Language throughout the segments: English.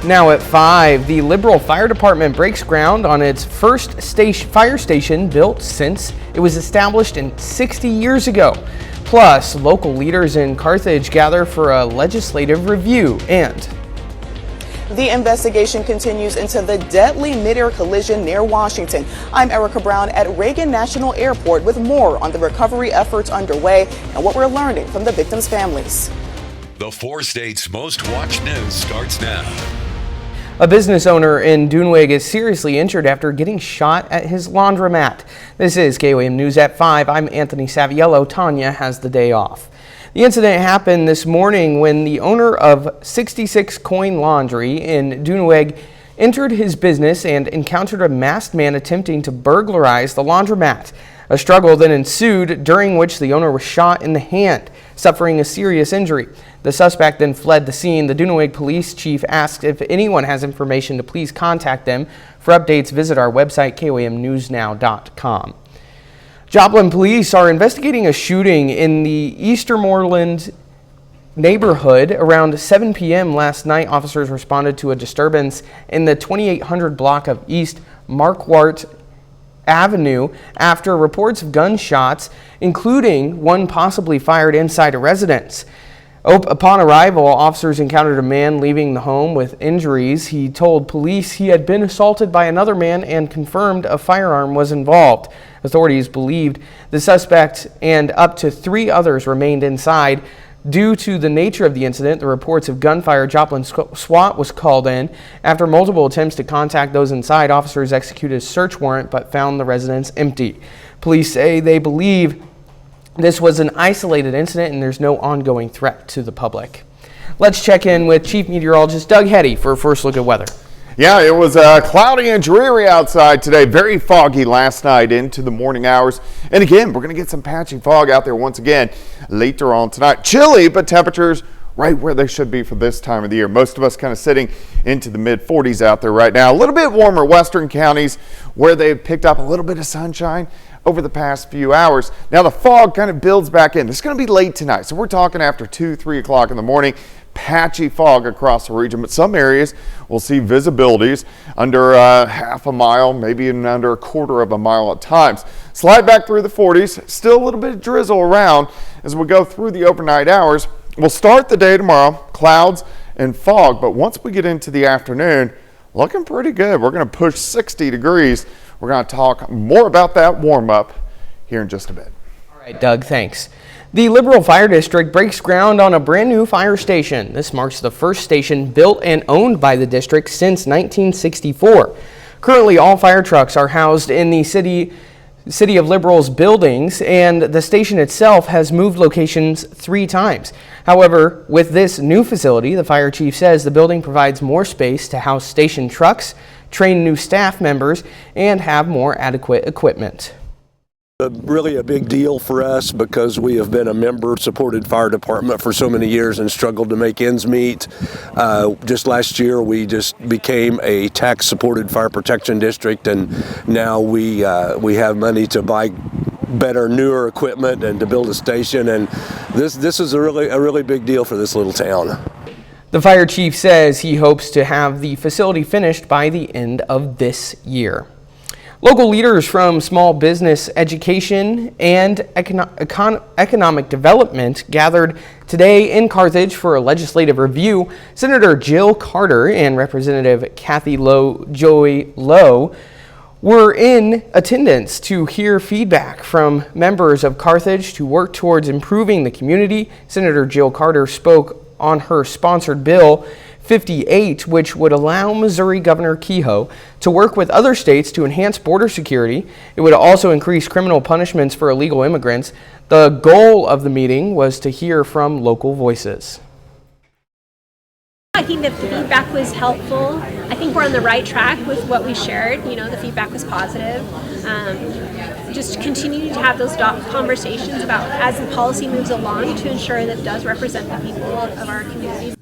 Now at 5, the Liberal Fire Department breaks ground on its first fire station built since it was established 60 years ago. Plus, local leaders in Carthage gather for a legislative review, and the investigation continues into the deadly mid-air collision near Washington. I'm Erica Brown at Reagan National Airport with more on the recovery efforts underway and what we're learning from the victims' families. The 4 states' most watched news starts now. A business owner in Dunweg is seriously injured after getting shot at his laundromat. This is KOAM News at 5. I'm Anthony Saviello. Tanya has the day off. The incident happened this morning when the owner of 66 Coin Laundry in Dunweg entered his business and encountered a masked man attempting to burglarize the laundromat. A struggle then ensued, during which the owner was shot in the hand, suffering a serious injury. The suspect then fled the scene. The Dunweg police chief asked if anyone has information to please contact them. For updates, visit our website, KOAMnewsnow.com. Joplin police are investigating a shooting in the Eastermoreland neighborhood. Around 7 p.m. last night, officers responded to a disturbance in the 2800 block of East Marquardt Avenue after reports of gunshots, including one possibly fired inside a residence. Upon arrival, officers encountered a man leaving the home with injuries. He told police he had been assaulted by another man and confirmed a firearm was involved. Authorities believed the suspect and up to 3 others remained inside. Due to the nature of the incident, the reports of gunfire, Joplin SWAT was called in. After multiple attempts to contact those inside, officers executed a search warrant but found the residence empty. Police say they believe this was an isolated incident and there's no ongoing threat to the public. Let's check in with Chief Meteorologist Doug Hetty for a first look at weather. Yeah, it was cloudy and dreary outside today. Very foggy last night into the morning hours. And again, we're going to get some patchy fog out there once again later on tonight. Chilly, but temperatures right where they should be for this time of the year. Most of us kind of sitting into the mid-40s out there right now. A little bit warmer western counties where they've picked up a little bit of sunshine over the past few hours. Now the fog kind of builds back in. It's going to be late tonight. So we're talking after 2-3 o'clock in the morning. Patchy fog across the region, but some areas will see visibilities under half a mile, maybe even under a quarter of a mile at times. Slide back through the 40s, still a little bit of drizzle around as we go through the overnight hours. We'll start the day tomorrow, clouds and fog, but once we get into the afternoon, looking pretty good. We're going to push 60 degrees. We're going to talk more about that warm up here in just a bit. All right, Doug, thanks. The Liberal Fire District breaks ground on a brand new fire station. This marks the first station built and owned by the district since 1964. Currently, all fire trucks are housed in the City of Liberal's buildings, and the station itself has moved locations 3 times. However, with this new facility, the fire chief says the building provides more space to house station trucks, train new staff members, and have more adequate equipment. Really a big deal for us because we have been a member-supported fire department for so many years and struggled to make ends meet. Just last year, we just became a tax-supported fire protection district, and now we have money to buy better, newer equipment and to build a station. And this is a really big deal for this little town. The fire chief says he hopes to have the facility finished by the end of this year. Local leaders from small business, education, and economic development gathered today in Carthage for a legislative review. Senator Jill Carter and Representative Kathy Joy Lowe were in attendance to hear feedback from members of Carthage to work towards improving the community. Senator Jill Carter spoke on her sponsored bill 58, which would allow Missouri Governor Kehoe to work with other states to enhance border security. It would also increase criminal punishments for illegal immigrants. The goal of the meeting was to hear from local voices. I think the feedback was helpful. I think we're on the right track with what we shared. You know, the feedback was positive. Just continue to have those conversations about as the policy moves along to ensure that it does represent the people of our community.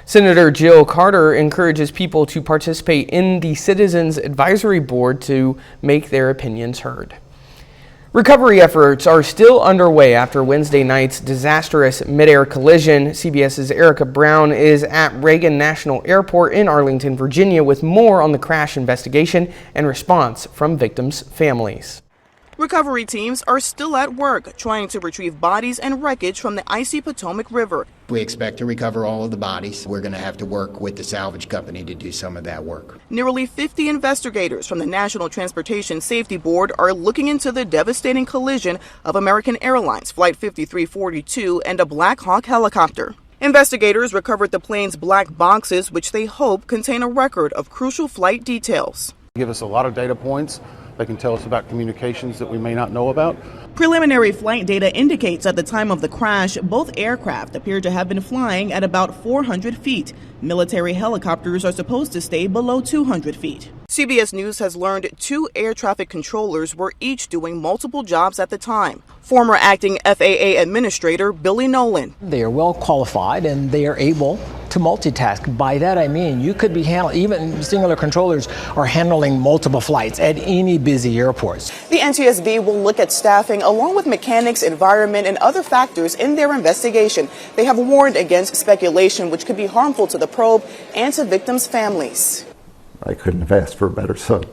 Senator Jill Carter encourages people to participate in the Citizens Advisory Board to make their opinions heard. Recovery efforts are still underway after Wednesday night's disastrous mid-air collision. CBS's Erica Brown is at Reagan National Airport in Arlington, Virginia, with more on the crash investigation and response from victims' families. Recovery teams are still at work trying to retrieve bodies and wreckage from the icy Potomac River. We expect to recover all of the bodies. We're going to have to work with the salvage company to do some of that work. Nearly 50 investigators from the National Transportation Safety Board are looking into the devastating collision of American Airlines Flight 5342 and a Black Hawk helicopter. Investigators recovered the plane's black boxes, which they hope contain a record of crucial flight details. Give us a lot of data points. They can tell us about communications that we may not know about. Preliminary flight data indicates at the time of the crash, both aircraft appear to have been flying at about 400 feet. Military helicopters are supposed to stay below 200 feet. CBS News has learned 2 air traffic controllers were each doing multiple jobs at the time. Former acting FAA Administrator Billy Nolan. They are well qualified and they are able to multitask. By that I mean you could be even singular controllers are handling multiple flights at any busy airports. The NTSB will look at staffing along with mechanics, environment, and other factors in their investigation. They have warned against speculation which could be harmful to the probe and to victims' families. I couldn't have asked for a better son.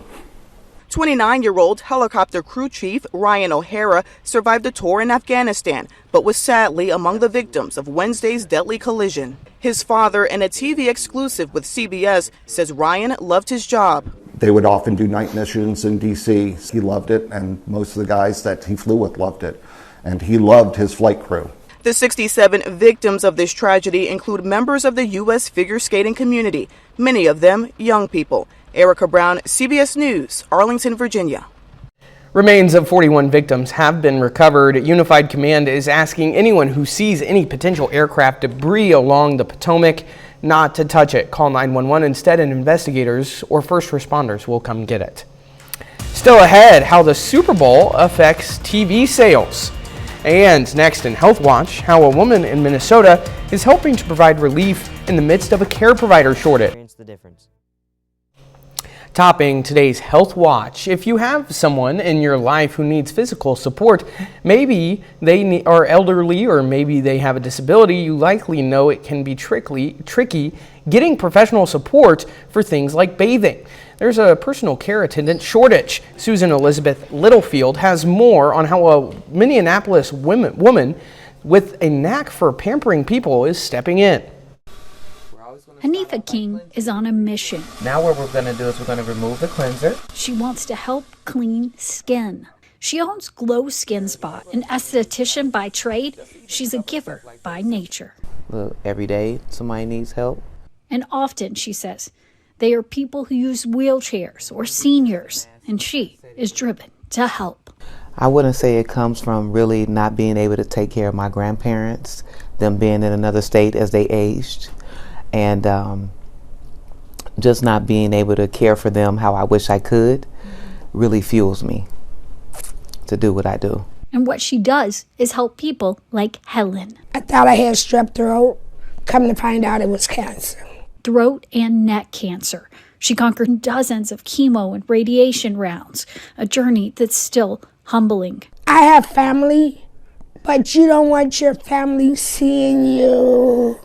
29-year-old helicopter crew chief Ryan O'Hara survived a tour in Afghanistan, but was sadly among the victims of Wednesday's deadly collision. His father, in a TV exclusive with CBS, says Ryan loved his job. They would often do night missions in D.C. He loved it, and most of the guys that he flew with loved it, and he loved his flight crew. The 67 victims of this tragedy include members of the U.S. figure skating community, many of them young people. Erica Brown, CBS News, Arlington, Virginia. Remains of 41 victims have been recovered. Unified Command is asking anyone who sees any potential aircraft debris along the Potomac not to touch it. Call 911 instead, and investigators or first responders will come get it. Still ahead, how the Super Bowl affects TV sales. And next in Health Watch, how a woman in Minnesota is helping to provide relief in the midst of a care provider shortage. Topping today's Health Watch, if you have someone in your life who needs physical support, maybe they are elderly or maybe they have a disability, you likely know it can be tricky getting professional support for things like bathing. There's a personal care attendant shortage. Susan Elizabeth Littlefield has more on how a Minneapolis woman with a knack for pampering people is stepping in. Hanifa King is on a mission. Now what we're going to do is we're going to remove the cleanser. She wants to help clean skin. She owns Glow Skin Spa, an esthetician by trade. She's a giver by nature. Look, every day somebody needs help. And often, she says, they are people who use wheelchairs or seniors, and she is driven to help. I wouldn't say it comes from really not being able to take care of my grandparents, them being in another state as they aged, and just not being able to care for them how I wish I could really fuels me to do what I do. And what she does is help people like Helen. I thought I had strep throat. Come to find out it was cancer. Throat and neck cancer. She conquered dozens of chemo and radiation rounds, a journey that's still humbling. I have family, but you don't want your family seeing you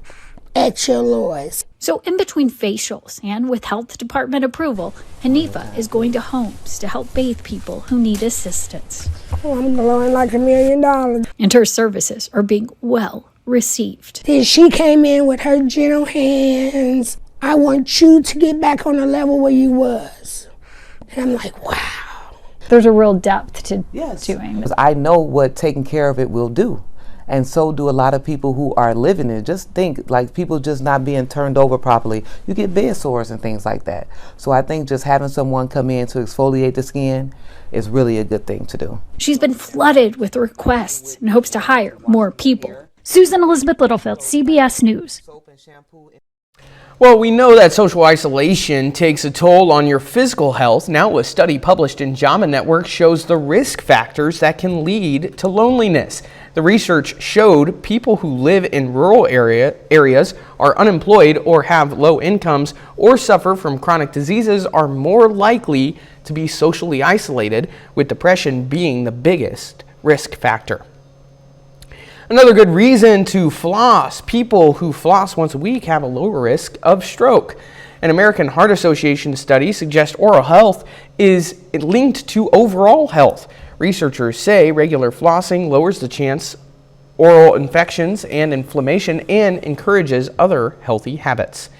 at your lowest. So in between facials and with health department approval, Hanifa is going to homes to help bathe people who need assistance. Oh, I'm glowing like $1 million. And her services are being well received. Then she came in with her gentle hands. I want you to get back on the level where you was. And I'm like, wow. There's a real depth to doing. I know what taking care of it will do. And so do a lot of people who are living it. Just think, like, people just not being turned over properly. You get bed sores and things like that. So I think just having someone come in to exfoliate the skin is really a good thing to do. She's been flooded with requests and hopes to hire more people. Susan Elizabeth Littlefield, CBS News. Well, we know that social isolation takes a toll on your physical health. Now, a study published in JAMA Network shows the risk factors that can lead to loneliness. The The research showed people who live in rural areas, are unemployed or have low incomes or suffer from chronic diseases are more likely to be socially isolated, with depression being the biggest risk factor. Another good reason to floss. People who floss once a week have a lower risk of stroke. An American Heart Association study suggests oral health is linked to overall health. Researchers say regular flossing lowers the chance oral infections and inflammation and encourages other healthy habits.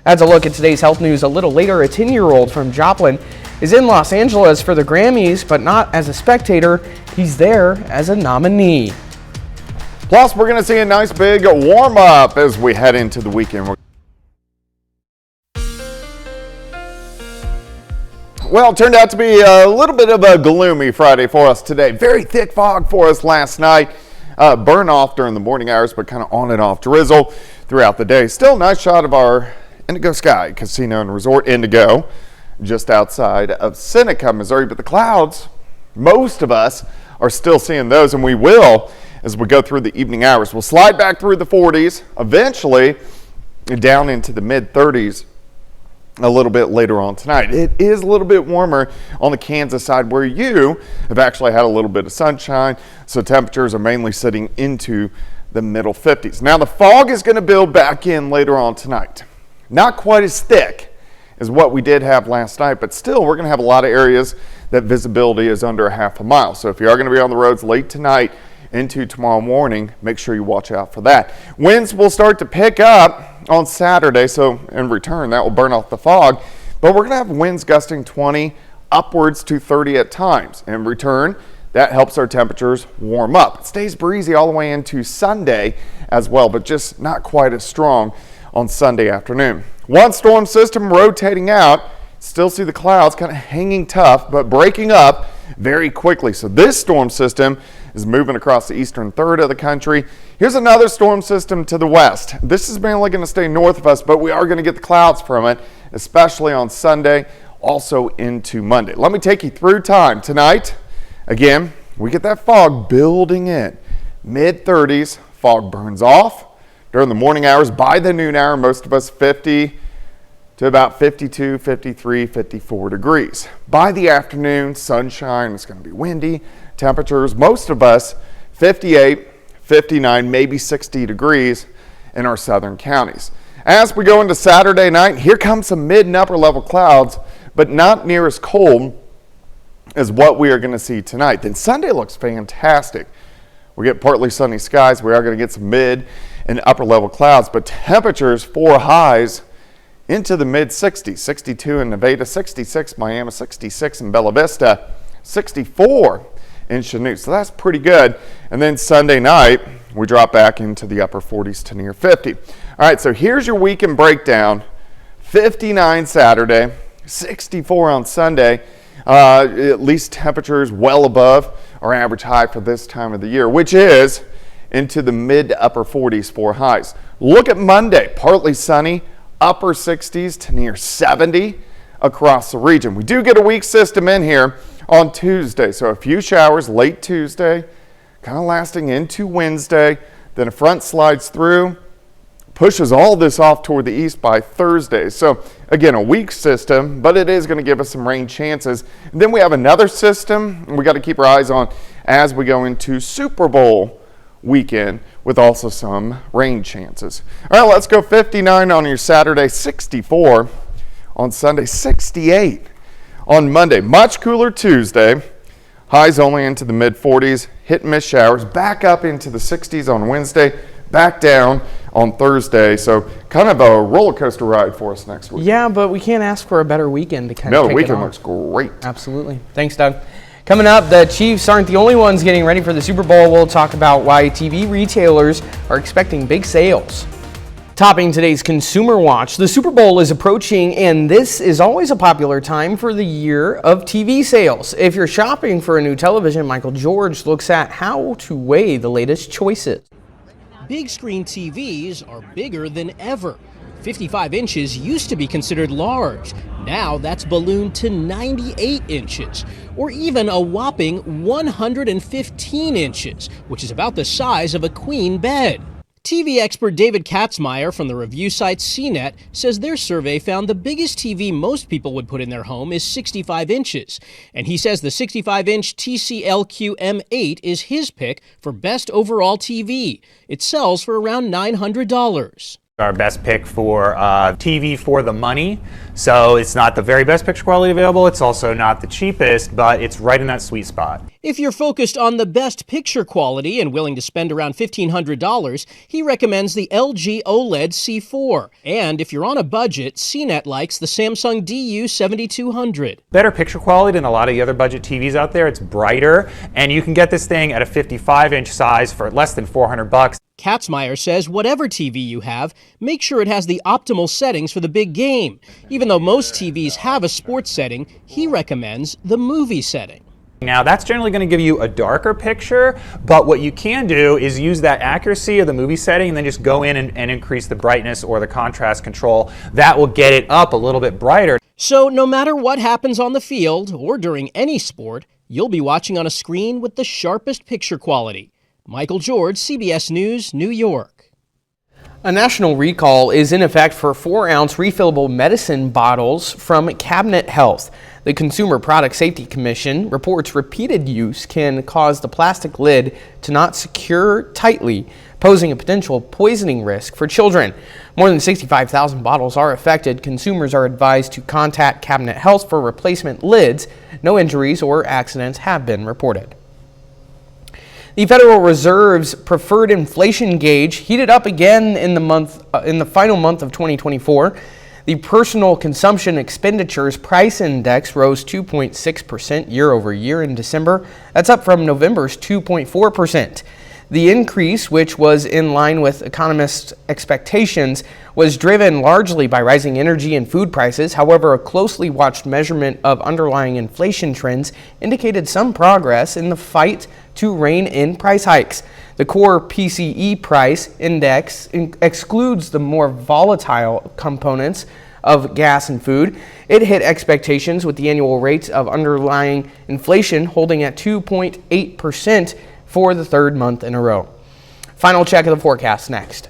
That's a look at today's health news. A little later, a 10-year-old from Joplin is in Los Angeles for the Grammys, but not as a spectator. He's there as a nominee. Plus, we're going to see a nice big warm-up as we head into the weekend. Well, it turned out to be a little bit of a gloomy Friday for us today. Very thick fog for us last night. Burn off during the morning hours, but kind of on and off drizzle throughout the day. Still a nice shot of our Indigo Sky Casino and Resort Indigo just outside of Seneca, Missouri. But the clouds, most of us are still seeing those, and we will as we go through the evening hours. We'll slide back through the 40s, eventually down into the mid-30s a little bit later on tonight. It is a little bit warmer on the Kansas side, where you have actually had a little bit of sunshine, so temperatures are mainly sitting into the middle 50s. Now the fog is going to build back in later on tonight. Not quite as thick as what we did have last night, but still we're going to have a lot of areas that visibility is under a half a mile. So if you are going to be on the roads late tonight into tomorrow morning, make sure you watch out for that. Winds will start to pick up on Saturday, so in return that will burn off the fog, but we're going to have winds gusting 20 upwards to 30 at times. In return, that helps our temperatures warm up. It stays breezy all the way into Sunday as well, but just not quite as strong on Sunday afternoon. One storm system rotating out. Still see the clouds kind of hanging tough, but breaking up very quickly. So this storm system is moving across the eastern third of the country. Here's another storm system to the west. This is mainly going to stay north of us, but we are going to get the clouds from it, especially on Sunday, also into Monday. Let me take you through time tonight. Again, we get that fog building in. Mid-30s, fog burns off during the morning hours. By the noon hour, most of us 50 to about 52, 53, 54 degrees. By the afternoon, sunshine, it's going to be windy. Temperatures, most of us 58, 59, maybe 60 degrees in our southern counties. As we go into Saturday night, here comes some mid and upper level clouds, but not near as cold as what we are going to see tonight. Then Sunday looks fantastic. We get partly sunny skies. We are going to get some mid and upper level clouds, but temperatures for highs into the mid 60s, 62 in Nevada, 66 Miami, 66 in Bella Vista, 64 in Chanute. So that's pretty good. And then Sunday night, we drop back into the upper 40s to near 50. All right, so here's your weekend breakdown. 59 Saturday, 64 on Sunday. At least temperatures well above our average high for this time of the year, which is into the mid to upper 40s for highs. Look at Monday, partly sunny, upper 60s to near 70 across the region. We do get a weak system in here on Tuesday, so a few showers late Tuesday, kind of lasting into Wednesday. Then a front slides through, pushes all this off toward the east by Thursday. So again, a weak system, but it is going to give us some rain chances. And then we have another system we got to keep our eyes on as we go into Super Bowl weekend with also some rain chances. All right, let's go 59 on your Saturday, 64 on Sunday, 68 on Monday. Much cooler Tuesday. Highs only into the mid 40s, hit and miss showers, back up into the 60s on Wednesday, back down on Thursday. So kind of a roller coaster ride for us next week. Yeah, but we can't ask for a better weekend to kind of No, the kick it weekend off. looks great. Absolutely. Thanks, Doug. Coming up, the Chiefs aren't the only ones getting ready for the Super Bowl. We'll talk about why TV retailers are expecting big sales. Topping today's Consumer Watch, the Super Bowl is approaching, and this is always a popular time for the year of TV sales. If you're shopping for a new television, Michael George looks at how to weigh the latest choices. Big screen TVs are bigger than ever. 55 inches used to be considered large. Now that's ballooned to 98 inches, or even a whopping 115 inches, which is about the size of a queen bed. TV expert David Katzmeyer from the review site CNET says their survey found the biggest TV most people would put in their home is 65 inches. And he says the 65-inch TCLQ M8 is his pick for best overall TV. It sells for around $900. Our best pick for TV for the money. So it's not the very best picture quality available. It's also not the cheapest, but it's right in that sweet spot. If you're focused on the best picture quality and willing to spend around $1,500, he recommends the LG OLED C4. And if you're on a budget, CNET likes the Samsung DU7200. Better picture quality than a lot of the other budget TVs out there. It's brighter, and you can get this thing at a 55-inch size for less than $400. Katzmeyer says whatever TV you have, make sure it has the optimal settings for the big game. Even though most TVs have a sports setting, he recommends the movie setting. Now that's generally going to give you a darker picture, but what you can do is use that accuracy of the movie setting and then just go in and increase the brightness or the contrast control. That will get it up a little bit brighter. So no matter what happens on the field or during any sport, you'll be watching on a screen with the sharpest picture quality. Michael George, CBS News, New York. A national recall is in effect for 4-ounce refillable medicine bottles from Cabinet Health. The Consumer Product Safety Commission reports repeated use can cause the plastic lid to not secure tightly, posing a potential poisoning risk for children. More than 65,000 bottles are affected. Consumers are advised to contact Cabinet Health for replacement lids. No injuries or accidents have been reported. The Federal Reserve's preferred inflation gauge heated up again in the final month of 2024. The Personal Consumption Expenditures Price Index rose 2.6% year over year in December. That's up from November's 2.4%. The increase, which was in line with economists' expectations, was driven largely by rising energy and food prices. However, a closely watched measurement of underlying inflation trends indicated some progress in the fight to rein in price hikes. The core PCE price index excludes the more volatile components of gas and food. It hit expectations with the annual rates of underlying inflation holding at 2.8% for the third month in a row. Final check of the forecast next.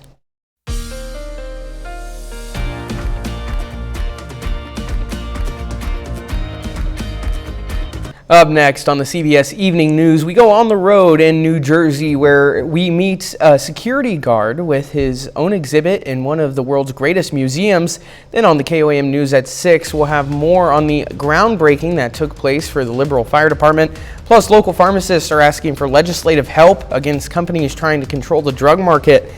Up next on the CBS Evening News, we go on the road in New Jersey where we meet a security guard with his own exhibit in one of the world's greatest museums. Then on the KOAM News at 6, we'll have more on the groundbreaking that took place for the Liberal Fire Department. Plus, local pharmacists are asking for legislative help against companies trying to control the drug market.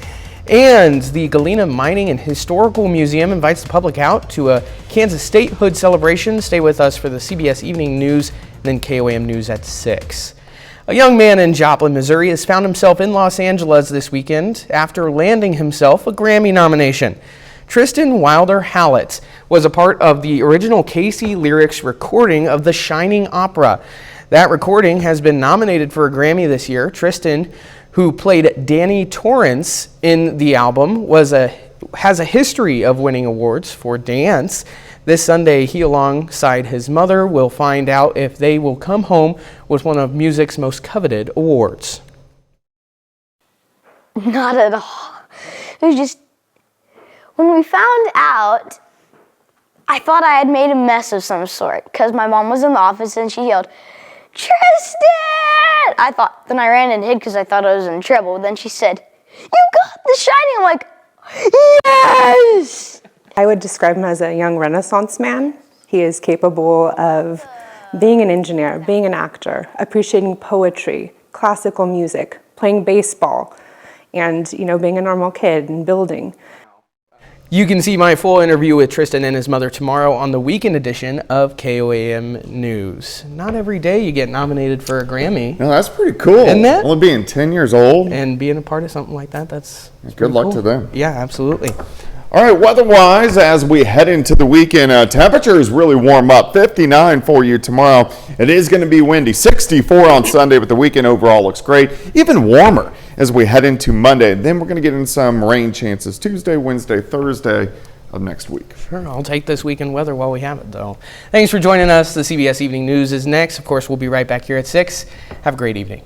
And the Galena Mining and Historical Museum invites the public out to a Kansas statehood celebration. Stay with us for the CBS Evening News, then KOAM News at 6. A young man in Joplin, Missouri has found himself in Los Angeles this weekend after landing himself a Grammy nomination. Tristan Wilder Hallett was a part of the original Casey Lyrics recording of The Shining Opera. That recording has been nominated for a Grammy this year. Tristan, who played Danny Torrance in the album, has a history of winning awards for dance. This Sunday, he, alongside his mother, will find out if they will come home with one of music's most coveted awards. Not at all. It was just, when we found out, I thought I had made a mess of some sort because my mom was in the office and she yelled, "Tristan!" Then I ran and hid because I thought I was in trouble. Then she said, "You got The Shining!" I'm like, yes! I would describe him as a young Renaissance man. He is capable of being an engineer, being an actor, appreciating poetry, classical music, playing baseball, and being a normal kid and building. You can see my full interview with Tristan and his mother tomorrow on the weekend edition of KOAM News. Not every day you get nominated for a Grammy. No, that's pretty cool. Isn't that? Only being 10 years old. And being a part of something like that, that's good luck cool. to them. Yeah, absolutely. All right, weather-wise, as we head into the weekend, temperatures really warm up. 59 for you tomorrow. It is going to be windy. 64 on Sunday, but the weekend overall looks great. Even warmer as we head into Monday. Then we're going to get in some rain chances Tuesday, Wednesday, Thursday. of next week. Sure, I'll take this weekend weather while we have it, though. Thanks for joining us. The CBS Evening News is next. Of course, we'll be right back here at 6. Have a great evening.